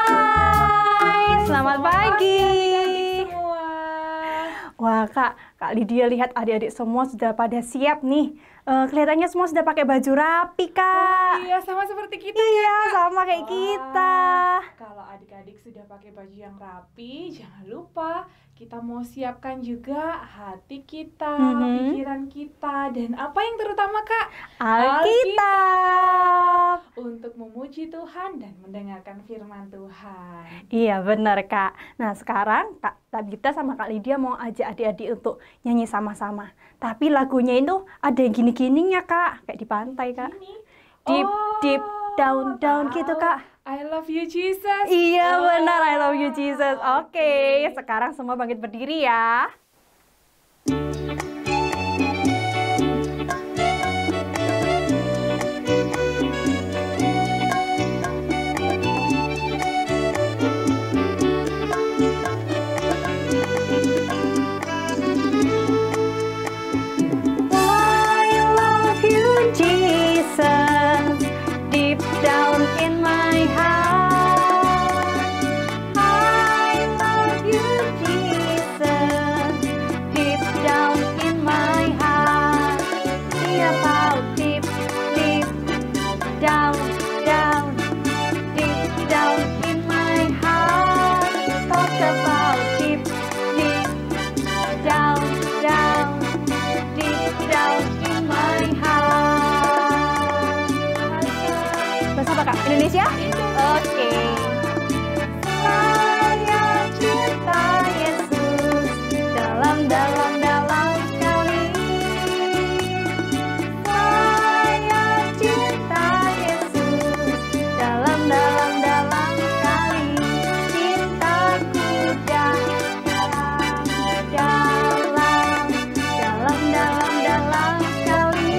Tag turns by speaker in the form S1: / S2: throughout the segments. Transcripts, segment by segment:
S1: Hai, selamat pagi.
S2: Adik-adik semua.
S1: Wah, Kak Lydia, lihat adik-adik semua sudah pada siap nih. Kelihatannya semua sudah pakai baju rapi, Kak.
S2: Iya, sama seperti kita
S1: Iya,
S2: ya, Kak.
S1: sama kayak
S2: Wah,
S1: kita.
S2: Kalau adik-adik sudah pakai baju yang rapi, jangan lupa kita mau siapkan juga hati kita, pikiran kita, dan apa yang terutama, Kak?
S1: Alkitab.
S2: Untuk memuji Tuhan dan mendengarkan firman Tuhan.
S1: Iya, benar, Kak. Nah, sekarang Kak Tabita sama Kak Lydia mau ajak adik-adik untuk nyanyi sama-sama. Tapi lagunya itu ada yang gini-gininya, Kak. Kayak di pantai, Kak.
S2: Ini.
S1: Deep,
S2: Oh,
S1: deep, down, down gitu,
S2: tahu.
S1: Kak.
S2: I love you, Jesus.
S1: Iya,
S2: Oh,
S1: benar. I love you, Jesus. Oke,
S2: oke.
S1: sekarang semua bangkit berdiri ya. I love you, Jesus, deep down in my heart. I love you, Jesus, deep down in my heart. Sing about deep, deep down, down, deep down in my heart. Talk about deep, deep down, down, deep down in my heart. Bahasa apa, Kak? Indonesia? Oke. Saya cinta Yesus dalam sekali. Saya cinta Yesus dalam sekali. Cintaku dalam sekali. Cintaku dalam sekali.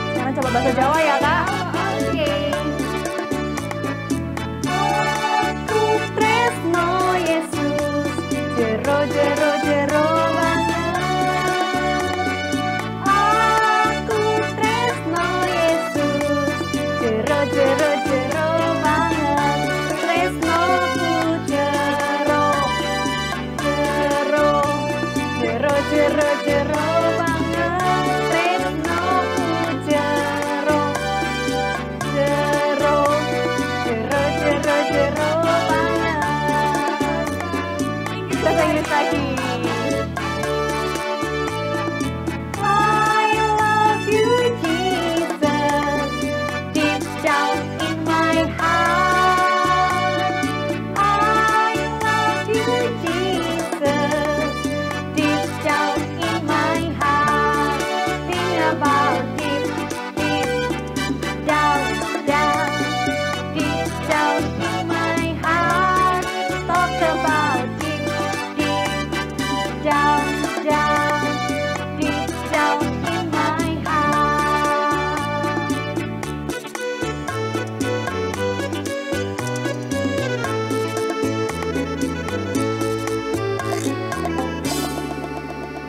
S1: Sekarang coba bahasa Jawa ya, Kak. Oke. Aku tresno Yesus, jero banget. Aku tresno Yesus, jero banget. Tresnoku jero banget. Tresnoku jero banget. Bahasa Inggris lagi. I love you, Jesus, deep down in my heart. I love you, Jesus, deep down in my heart. Think about deep, deep down, deep down in my heart. Talk about deep, deep down, deep down in my heart.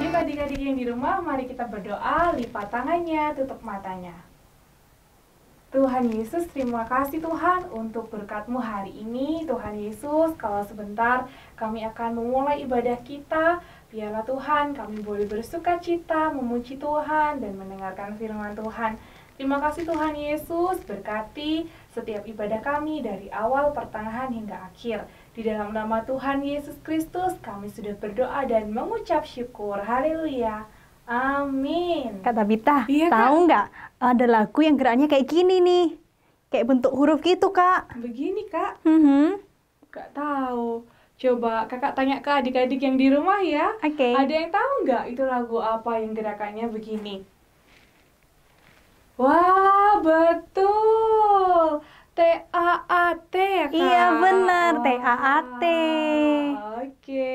S2: Yuk adik-adik yang di rumah, mari kita berdoa, lipat tangannya, tutup matanya. Tuhan Yesus, terima kasih Tuhan untuk berkat-Mu hari ini. Tuhan Yesus, kalau sebentar kami akan memulai ibadah kita, biarlah Tuhan kami boleh bersuka cita, memuji Tuhan, dan mendengarkan firman Tuhan. Terima kasih Tuhan Yesus, berkati setiap ibadah kami dari awal, pertengahan, hingga akhir. Di dalam nama Tuhan Yesus Kristus, kami sudah berdoa dan mengucap syukur. Haleluya. Amin.
S1: Kak Tabita,
S2: Iya, Kak.
S1: tahu nggak ada lagu yang geraknya kayak gini nih, kayak bentuk huruf gitu, Kak.
S2: Begini, Kak.
S1: Mhm.
S2: Gak tahu. Coba kakak tanya ke adik-adik yang di rumah ya.
S1: Oke.
S2: Ada yang tahu nggak itu lagu apa yang gerakannya begini? Wah, betul. T-A-A-T ya, Kak?
S1: Iya, benar.
S2: Wah,
S1: T-A-A-T.
S2: Oke.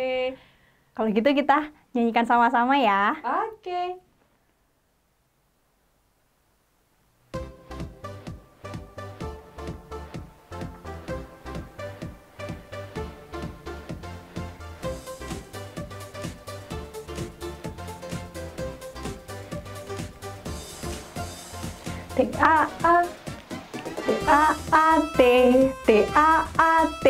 S1: Kalau gitu kita nyanyikan sama-sama ya.
S2: Oke.
S1: T-A-A, T-A-A-T, T-A-A-T,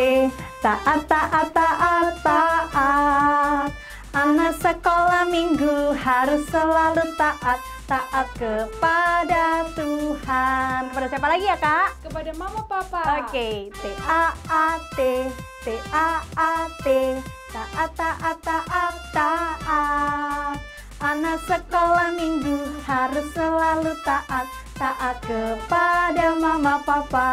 S1: taat, taat, taat, taat. Anak sekolah minggu harus selalu taat, taat kepada Tuhan. Kepada siapa lagi ya, Kak?
S2: Kepada mama papa.
S1: Oke, T-A-A-T, T-A-A-T, taat, taat, taat, taat. Anak sekolah minggu harus selalu taat, taat kepada mama papa.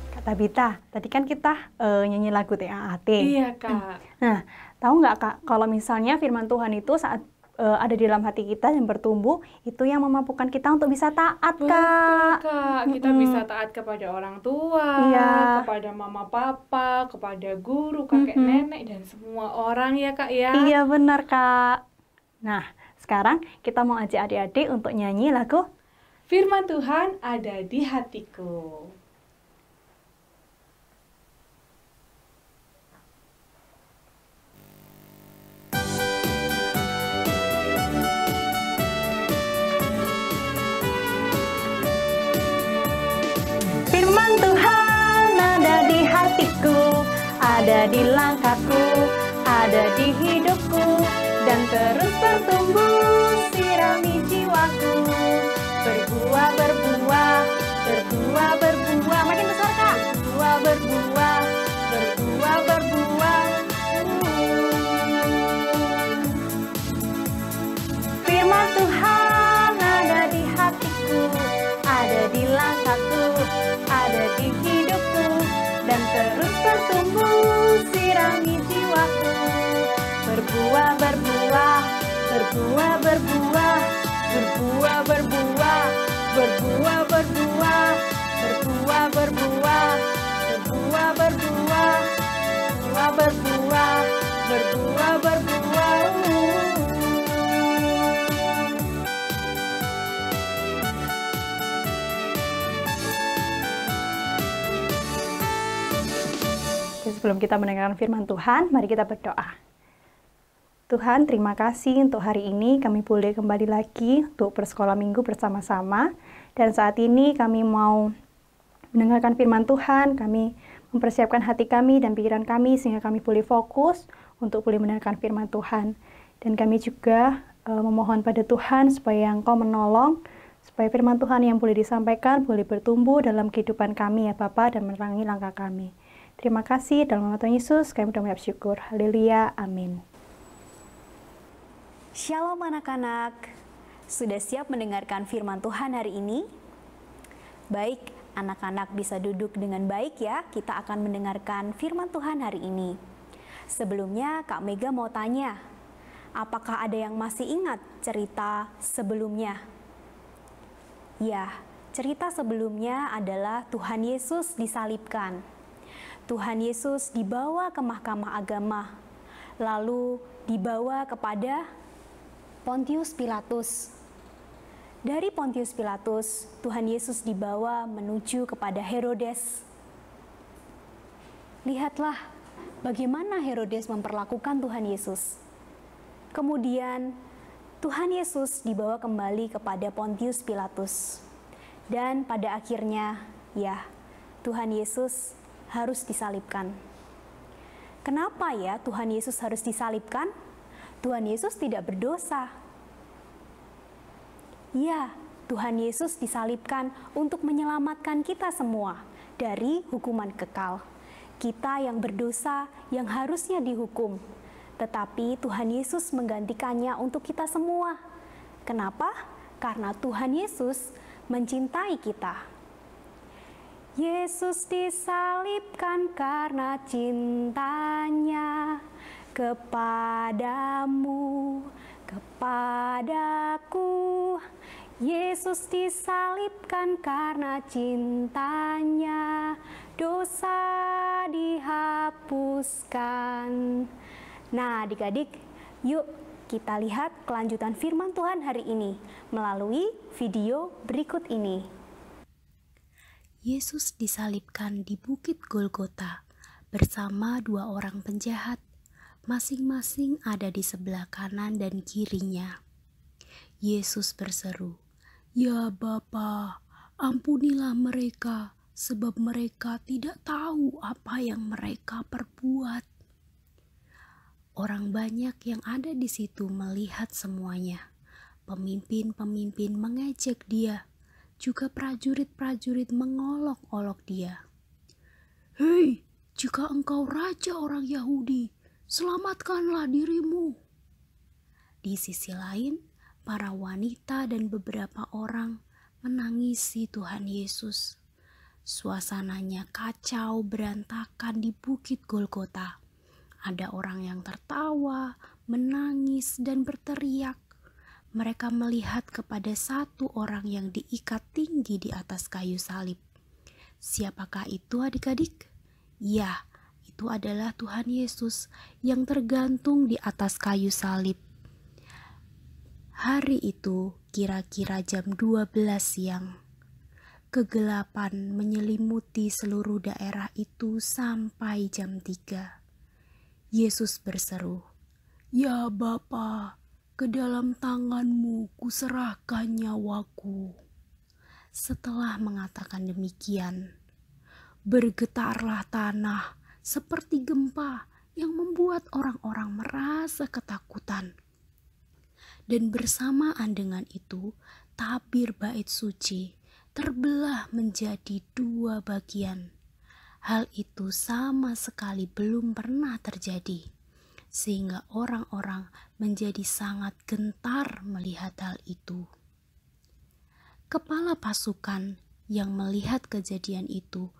S1: Kak Tabita, tadi kan kita nyanyi lagu TAAT.
S2: Iya, Kak.
S1: Nah, tahu nggak Kak, kalau misalnya firman Tuhan itu saat ada di dalam hati kita dan bertumbuh, itu yang memampukan kita untuk bisa taat,
S2: Betul,
S1: Kak.
S2: Kak. Kita bisa taat kepada orang tua,
S1: Iya.
S2: kepada mama papa, kepada guru, kakek nenek, dan semua orang ya, Kak ya.
S1: Iya benar, Kak. Nah, sekarang kita mau ajak adik-adik untuk nyanyi lagu
S2: Firman Tuhan ada di hatiku.
S1: Firman Tuhan ada di hatiku, ada di langkahku, ada di hidupku, dan terus bertumbuh sirami jiwaku. Berbuah, berbuah, berbuah, berbuah. Makin besar, Kak. Berbuah, berbuah, berbuah, berbuah. Firman Tuhan ada di hatiku, ada di langkahku, ada di hidupku, dan terus bertumbuh sirami jiwaku. Berbuah, berbuah, berbuah, berbuah, berbuah, berbuah, berbuah, berbuah, berbuah, berbuah, berbuah, berbuah, berbuah, berbuah, berbuah, berbuah. Sebelum kita mendengarkan firman Tuhan, mari kita berdoa. Tuhan, terima kasih untuk hari ini kami boleh kembali lagi untuk bersekolah minggu bersama-sama. Dan saat ini kami mau mendengarkan firman Tuhan, kami mempersiapkan hati kami dan pikiran kami sehingga kami boleh fokus untuk boleh mendengarkan firman Tuhan. Dan kami juga memohon pada Tuhan supaya Engkau menolong, supaya firman Tuhan yang boleh disampaikan boleh bertumbuh dalam kehidupan kami ya Bapa dan menerangi langkah kami. Terima kasih, dalam nama Tuhan Yesus kami mengucap syukur. Haleluya, amin.
S3: Shalom anak-anak, sudah siap mendengarkan firman Tuhan hari ini? Baik, anak-anak bisa duduk dengan baik ya, kita akan mendengarkan firman Tuhan hari ini. Sebelumnya Kak Mega mau tanya, apakah ada yang masih ingat cerita sebelumnya? Ya, cerita sebelumnya adalah Tuhan Yesus disalibkan. Tuhan Yesus dibawa ke mahkamah agama, lalu dibawa kepada Pontius Pilatus. Dari Pontius Pilatus, Tuhan Yesus dibawa menuju kepada Herodes. Lihatlah bagaimana Herodes memperlakukan Tuhan Yesus. Kemudian Tuhan Yesus dibawa kembali kepada Pontius Pilatus. Dan pada akhirnya, ya, Tuhan Yesus harus disalibkan. Kenapa ya Tuhan Yesus harus disalibkan? Tuhan Yesus tidak berdosa. Ya, Tuhan Yesus disalibkan untuk menyelamatkan kita semua dari hukuman kekal. Kita yang berdosa yang harusnya dihukum, tetapi Tuhan Yesus menggantikannya untuk kita semua. Kenapa? Karena Tuhan Yesus mencintai kita. Yesus disalibkan karena cintanya kepadamu, kepadaku. Yesus disalibkan karena cintanya, dosa dihapuskan. Nah, adik-adik, yuk kita lihat kelanjutan firman Tuhan hari ini melalui video berikut ini.
S4: Yesus disalibkan di Bukit Golgota bersama 2 orang penjahat, masing-masing ada di sebelah kanan dan kirinya. Yesus berseru, "Ya Bapa, ampunilah mereka, sebab mereka tidak tahu apa yang mereka perbuat." Orang banyak yang ada di situ melihat semuanya. Pemimpin-pemimpin mengejek dia, juga prajurit-prajurit mengolok-olok dia. "Hei, jika engkau raja orang Yahudi, selamatkanlah dirimu." Di sisi lain, para wanita dan beberapa orang menangisi Tuhan Yesus. Suasananya kacau berantakan di Bukit Golgota. Ada orang yang tertawa, menangis, dan berteriak. Mereka melihat kepada satu orang yang diikat tinggi di atas kayu salib. Siapakah itu adik-adik? Ya, itu adalah Tuhan Yesus yang tergantung di atas kayu salib. Hari itu kira-kira jam 12 siang. Kegelapan menyelimuti seluruh daerah itu sampai jam 3. Yesus berseru, "Ya Bapa, ke dalam tangan-Mu kuserahkan nyawaku." Setelah mengatakan demikian, bergetarlah tanah seperti gempa yang membuat orang-orang merasa ketakutan. Dan bersamaan dengan itu, tabir bait suci terbelah menjadi 2 bagian. Hal itu sama sekali belum pernah terjadi, sehingga orang-orang menjadi sangat gentar melihat hal itu. Kepala pasukan yang melihat kejadian itu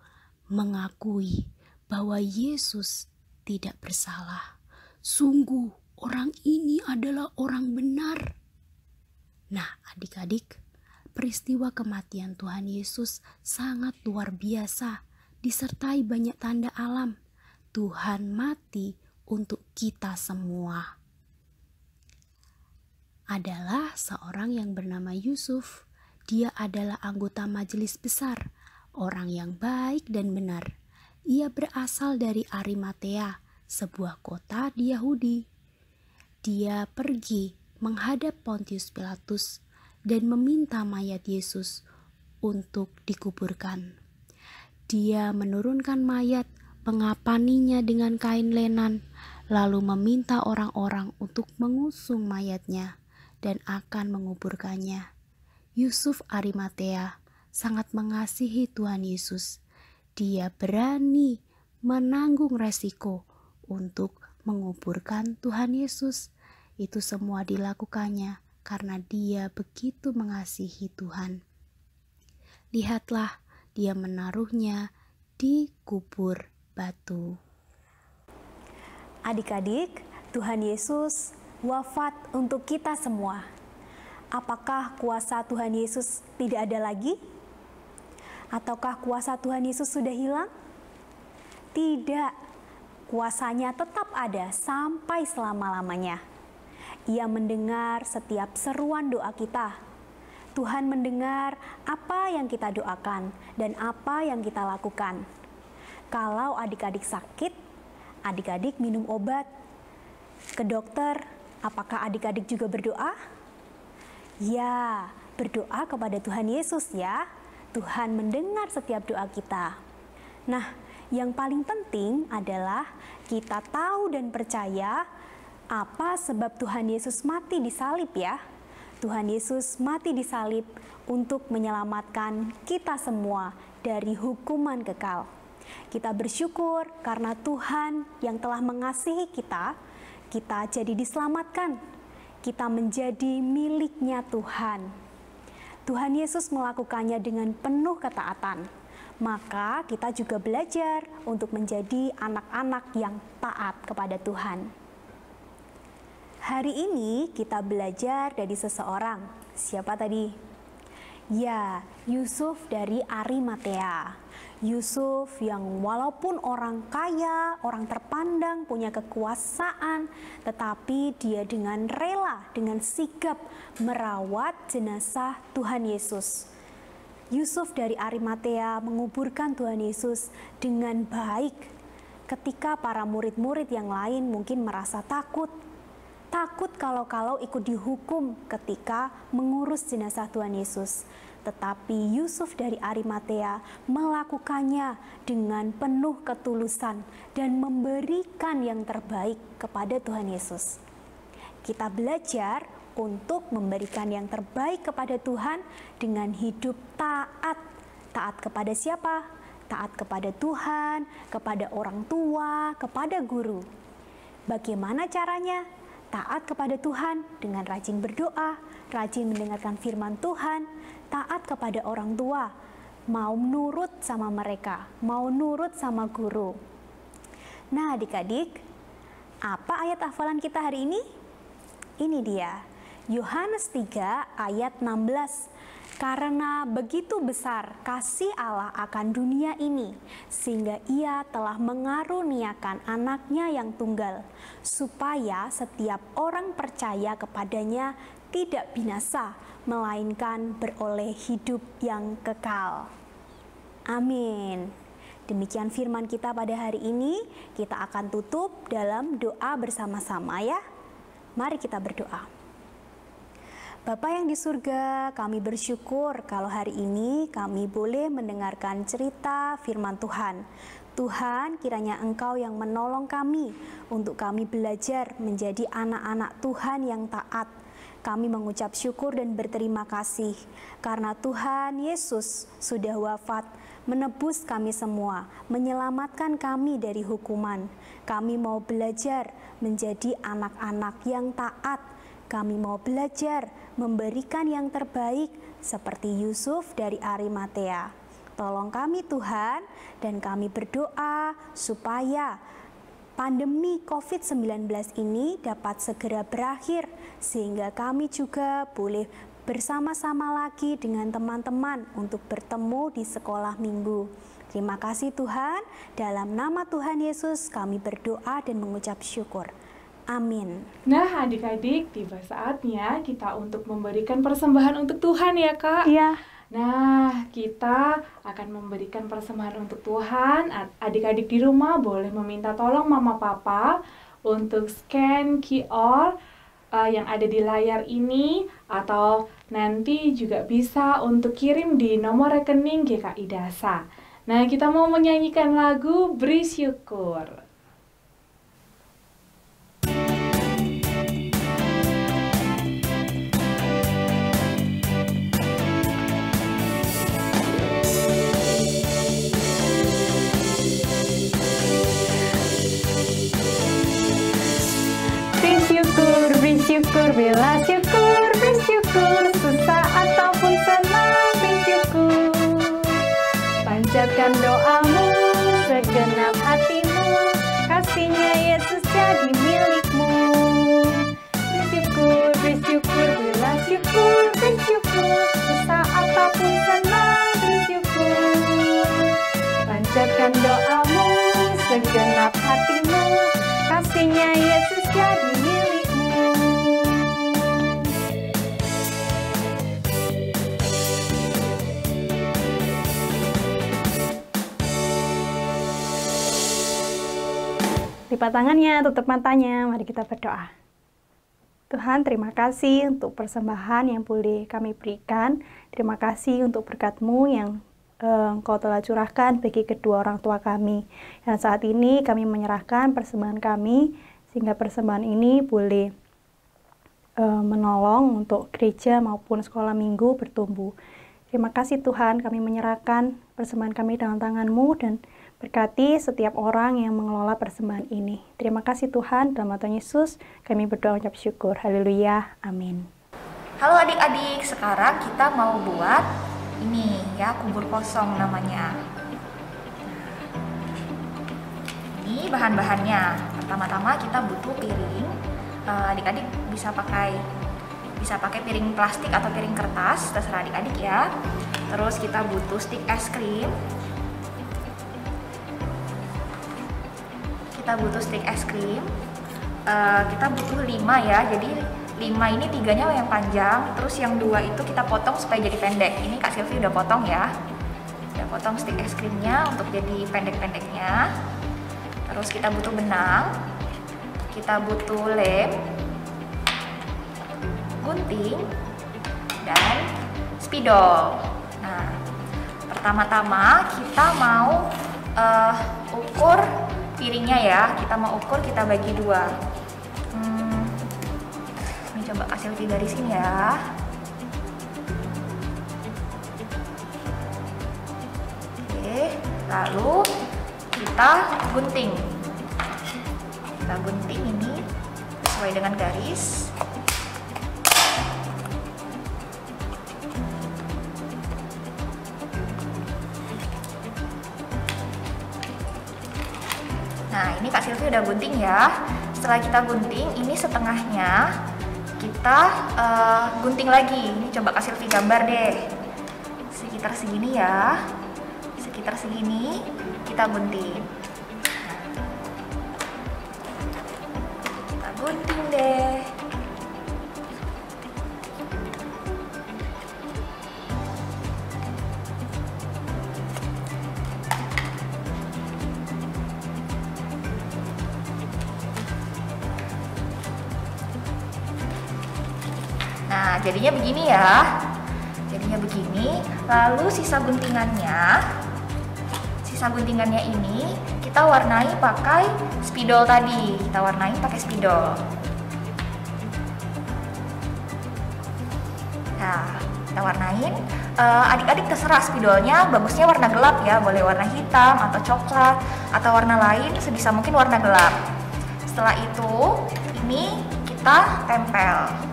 S4: mengakui bahwa Yesus tidak bersalah. Sungguh, orang ini adalah orang benar. Nah, adik-adik, peristiwa kematian Tuhan Yesus sangat luar biasa, disertai banyak tanda alam. Tuhan mati untuk kita semua. Adalah seorang yang bernama Yusuf. Dia adalah anggota majelis besar, orang yang baik dan benar. Ia berasal dari Arimatea, sebuah kota di Yahudi. Dia pergi menghadap Pontius Pilatus dan meminta mayat Yesus untuk dikuburkan. Dia menurunkan mayat, mengapaninya dengan kain lenan, lalu meminta orang-orang untuk mengusung mayatnya dan akan menguburkannya. Yusuf Arimatea sangat mengasihi Tuhan Yesus. Dia berani menanggung resiko untuk menguburkan Tuhan Yesus. Itu semua dilakukannya karena dia begitu mengasihi Tuhan. Lihatlah, dia menaruhnya di kubur batu.
S3: Adik-adik, Tuhan Yesus wafat untuk kita semua. Apakah kuasa Tuhan Yesus tidak ada lagi? Ataukah kuasa Tuhan Yesus sudah hilang? Tidak, kuasanya tetap ada sampai selama-lamanya. Ia mendengar setiap seruan doa kita. Tuhan mendengar apa yang kita doakan dan apa yang kita lakukan. Kalau adik-adik sakit, adik-adik minum obat. Ke dokter, apakah adik-adik juga berdoa? Ya, berdoa kepada Tuhan Yesus ya. Tuhan mendengar setiap doa kita. Nah, yang paling penting adalah kita tahu dan percaya apa sebab Tuhan Yesus mati di salib ya. Tuhan Yesus mati di salib untuk menyelamatkan kita semua dari hukuman kekal. Kita bersyukur karena Tuhan yang telah mengasihi kita jadi diselamatkan. Kita menjadi miliknya Tuhan. Tuhan Yesus melakukannya dengan penuh ketaatan. Maka kita juga belajar untuk menjadi anak-anak yang taat kepada Tuhan. Hari ini kita belajar dari seseorang. Siapa tadi? Ya, Yusuf dari Arimatea. Yusuf yang walaupun orang kaya, orang terpandang, punya kekuasaan, tetapi dia dengan rela, dengan sigap merawat jenazah Tuhan Yesus. Yusuf dari Arimatea menguburkan Tuhan Yesus dengan baik. Ketika para murid-murid yang lain mungkin merasa takut kalau-kalau ikut dihukum ketika mengurus jenazah Tuhan Yesus. Tetapi Yusuf dari Arimatea melakukannya dengan penuh ketulusan dan memberikan yang terbaik kepada Tuhan Yesus. Kita belajar untuk memberikan yang terbaik kepada Tuhan dengan hidup taat. Taat kepada siapa? Taat kepada Tuhan, kepada orang tua, kepada guru. Bagaimana caranya? Taat kepada Tuhan dengan rajin berdoa, rajin mendengarkan firman Tuhan, taat kepada orang tua, mau nurut sama mereka, mau nurut sama guru. Nah adik-adik, apa ayat hafalan kita hari ini? Ini dia, Yohanes 3 ayat 16. Karena begitu besar kasih Allah akan dunia ini, sehingga Ia telah mengaruniakan anaknya yang tunggal, supaya setiap orang percaya kepadanya tidak binasa, melainkan beroleh hidup yang kekal. Amin. Demikian firman kita pada hari ini. Kita akan tutup dalam doa bersama-sama ya. Mari kita berdoa. Bapa yang di surga, kami bersyukur kalau hari ini kami boleh mendengarkan cerita firman Tuhan. Tuhan, kiranya Engkau yang menolong kami untuk kami belajar menjadi anak-anak Tuhan yang taat. Kami mengucap syukur dan berterima kasih karena Tuhan Yesus sudah wafat, menebus kami semua, menyelamatkan kami dari hukuman. Kami mau belajar menjadi anak-anak yang taat. Kami mau belajar memberikan yang terbaik seperti Yusuf dari Arimatea. Tolong kami Tuhan, dan kami berdoa supaya pandemi COVID-19 ini dapat segera berakhir, sehingga kami juga boleh bersama-sama lagi dengan teman-teman untuk bertemu di sekolah minggu. Terima kasih Tuhan, dalam nama Tuhan Yesus kami berdoa dan mengucap syukur. Amin.
S2: Nah adik-adik, tiba saatnya kita untuk memberikan persembahan untuk Tuhan ya Kak.
S1: Iya.
S2: Nah, kita akan memberikan persembahan untuk Tuhan. Adik-adik di rumah boleh meminta tolong Mama Papa untuk scan QR yang ada di layar ini, atau nanti juga bisa untuk kirim di nomor rekening GKI Dasa. Nah, kita mau menyanyikan lagu Beri Syukur.
S1: Bersyukur, bela syukur, bersyukur, susah ataupun senang, bersyukur. Panjatkan doamu, segenap hatimu, kasihnya Yesus jadi milikmu. Bersyukur, bersyukur, bela syukur, bersyukur, susah ataupun senang, bersyukur. Panjatkan doamu, segenap hatimu, kasihnya Yesus jadi milikmu. Lipat tangannya, tutup matanya, mari kita berdoa. Tuhan, terima kasih untuk persembahan yang boleh kami berikan. Terima kasih untuk berkat-Mu yang Engkau telah curahkan bagi kedua orang tua kami. Dan saat ini kami menyerahkan persembahan kami, sehingga persembahan ini boleh menolong untuk gereja maupun sekolah minggu bertumbuh. Terima kasih Tuhan, kami menyerahkan persembahan kami dalam tangan-Mu, dan berkati setiap orang yang mengelola persembahan ini. Terima kasih Tuhan, dalam nama Tuhan Yesus kami berdoa mengucap syukur. Haleluya, amin.
S5: Halo adik-adik, sekarang kita mau buat ini ya, kubur kosong namanya. Ini bahan-bahannya. Pertama-tama kita butuh piring. Adik-adik bisa pakai Bisa pakai piring plastik atau piring kertas, terserah adik-adik ya. Terus kita butuh stik es krim. Kita butuh stik es krim. Kita butuh 5 ya. Jadi 5 ini 3-nya yang panjang, terus yang 2 itu kita potong supaya jadi pendek. Ini Kak Silvi udah potong ya. Udah potong stik es krimnya untuk jadi pendek-pendeknya. Terus kita butuh benang. Kita butuh lem, gunting, dan spidol. Nah, pertama-tama kita mau ukur piringnya ya. Kita mau ukur, kita bagi 2. Ini coba kasih lebih garisin ya. Oke, lalu kita gunting. Kita gunting ini sesuai dengan garis. Nah, ini Kak Silvi udah gunting ya. Setelah kita gunting, ini setengahnya kita gunting lagi. Ini coba Kak Silvi gambar deh. Sekitar segini ya. Sekitar segini kita gunting. Kita gunting deh. Nah, jadinya begini ya. Jadinya begini. Lalu sisa guntingannya ini kita warnai pakai spidol tadi. Kita warnai pakai spidol. Nah, kita warnain. Adik-adik terserah spidolnya, bagusnya warna gelap ya. Boleh warna hitam atau coklat atau warna lain, sebisa mungkin warna gelap. Setelah itu, ini kita tempel.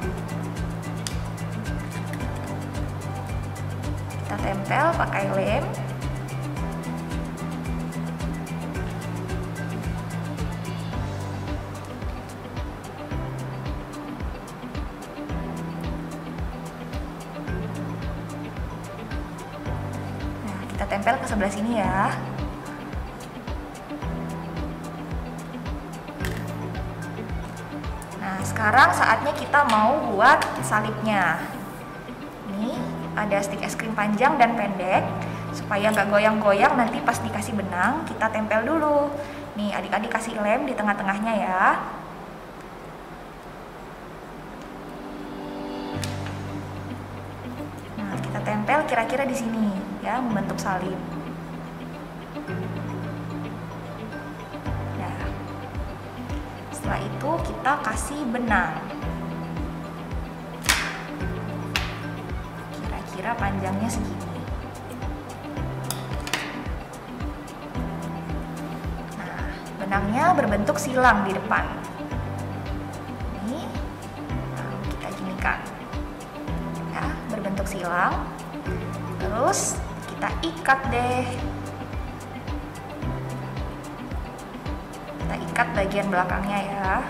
S5: Kita tempel pakai lem. Nah, kita tempel ke sebelah sini ya. Nah, sekarang saatnya kita mau buat salibnya. Ini ada stik es krim panjang dan pendek, supaya nggak goyang-goyang nanti pas dikasih benang. Kita tempel dulu. Nih, adik-adik kasih lem di tengah-tengahnya ya. Nah, kita tempel kira-kira di sini ya, membentuk salib. Ya. Setelah itu kita kasih benang. Kira panjangnya segini. Nah, benangnya berbentuk silang di depan. Ini, nah, kita ginikan. Ya, berbentuk silang. Terus kita ikat deh. Kita ikat bagian belakangnya ya.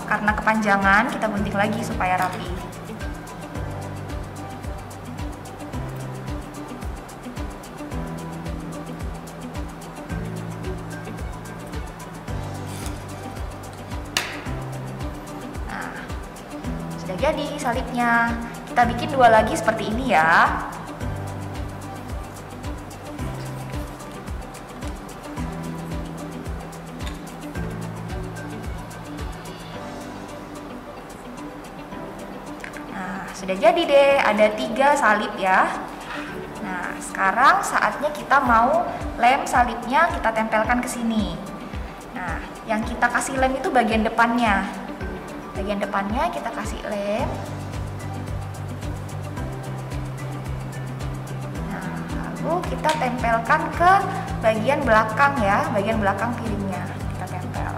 S5: Karena kepanjangan, kita gunting lagi supaya rapi. Nah, sudah jadi salibnya. Kita bikin 2 lagi seperti ini ya. Sudah jadi deh, ada 3 salib ya. Nah, sekarang saatnya kita mau lem salibnya, kita tempelkan ke sini. Nah, yang kita kasih lem itu bagian depannya. Bagian depannya kita kasih lem. Nah, lalu kita tempelkan ke bagian belakang ya, bagian belakang piringnya. Kita tempel.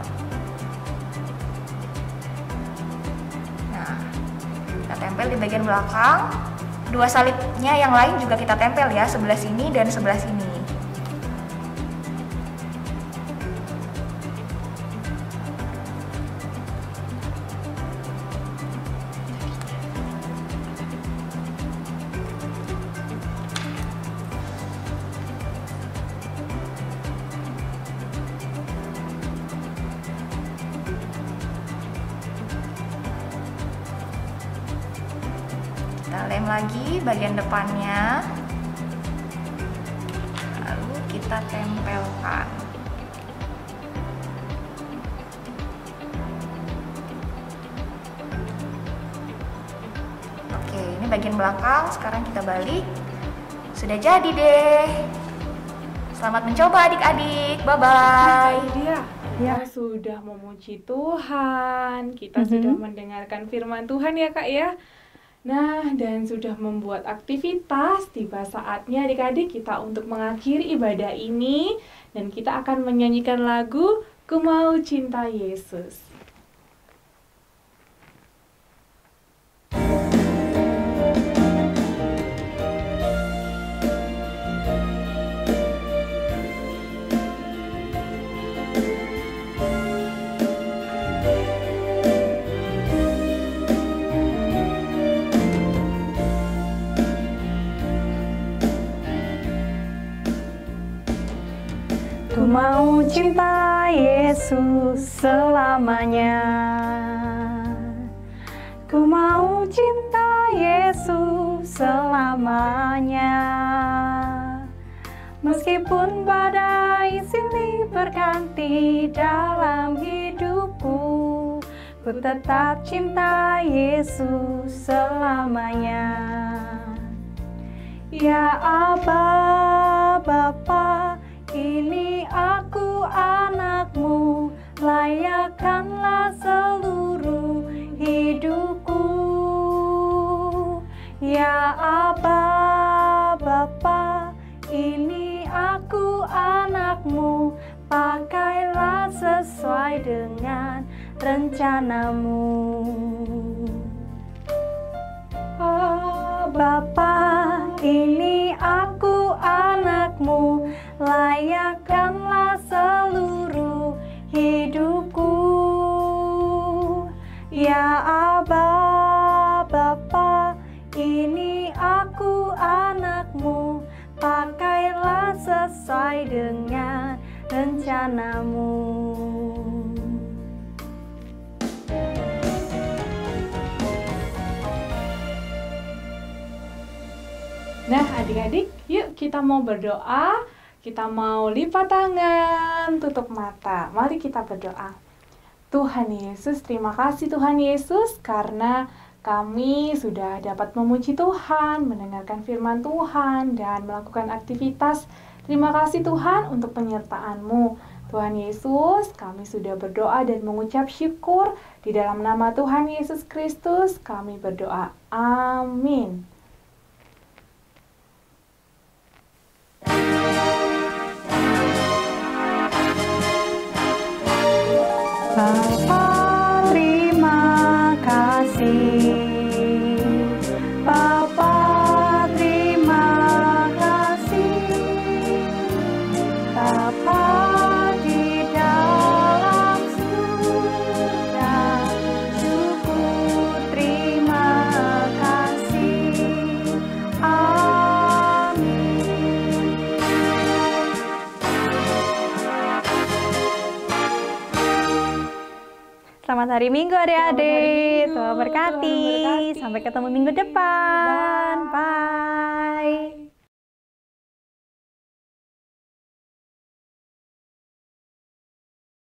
S5: Nah, tempel di bagian belakang. Dua salibnya yang lain juga kita tempel ya, sebelah sini dan sebelah sini. Kita lem lagi bagian depannya, lalu kita tempelkan. Oke, ini bagian belakang. Sekarang kita balik. Sudah jadi deh. Selamat mencoba adik-adik. Bye-bye.
S2: Dia
S1: Ya.
S2: kita sudah memuji Tuhan, kita sudah mendengarkan firman Tuhan ya Kak ya. Nah, dan sudah membuat aktivitas. Tiba saatnya adik-adik kita untuk mengakhiri ibadah ini. Dan kita akan menyanyikan lagu Ku Mau Cinta Yesus.
S1: Ku mau cinta Yesus selamanya. Ku mau cinta Yesus selamanya. Meskipun badai silih berganti dalam hidupku, ku tetap cinta Yesus selamanya. Ya Aba, Bapa, ini aku anakmu, layakkanlah seluruh hidupku. Ya Aba, Bapa, ini aku anakmu, pakailah sesuai dengan rencanamu. Oh Bapa, ini aku anakmu, layakkanlah seluruh hidupku. Ya Aba, Bapa, ini aku anakmu, pakailah sesuai dengan rencanamu.
S2: Nah, adik-adik, yuk kita mau berdoa. Kita mau lipat tangan, tutup mata. Mari kita berdoa. Tuhan Yesus, terima kasih Tuhan Yesus karena kami sudah dapat memuji Tuhan, mendengarkan firman Tuhan, dan melakukan aktivitas. Terima kasih Tuhan untuk penyertaan-Mu. Tuhan Yesus, kami sudah berdoa dan mengucap syukur. Di dalam nama Tuhan Yesus Kristus, kami berdoa. Amin.
S1: Bapa, terima kasih. Bapa, terima kasih. Bapa di dalam surga, syukur terima kasih. Amin. Selamat hari Minggu adik-adik. Tuhan berkati. Sampai ketemu minggu depan. Bye.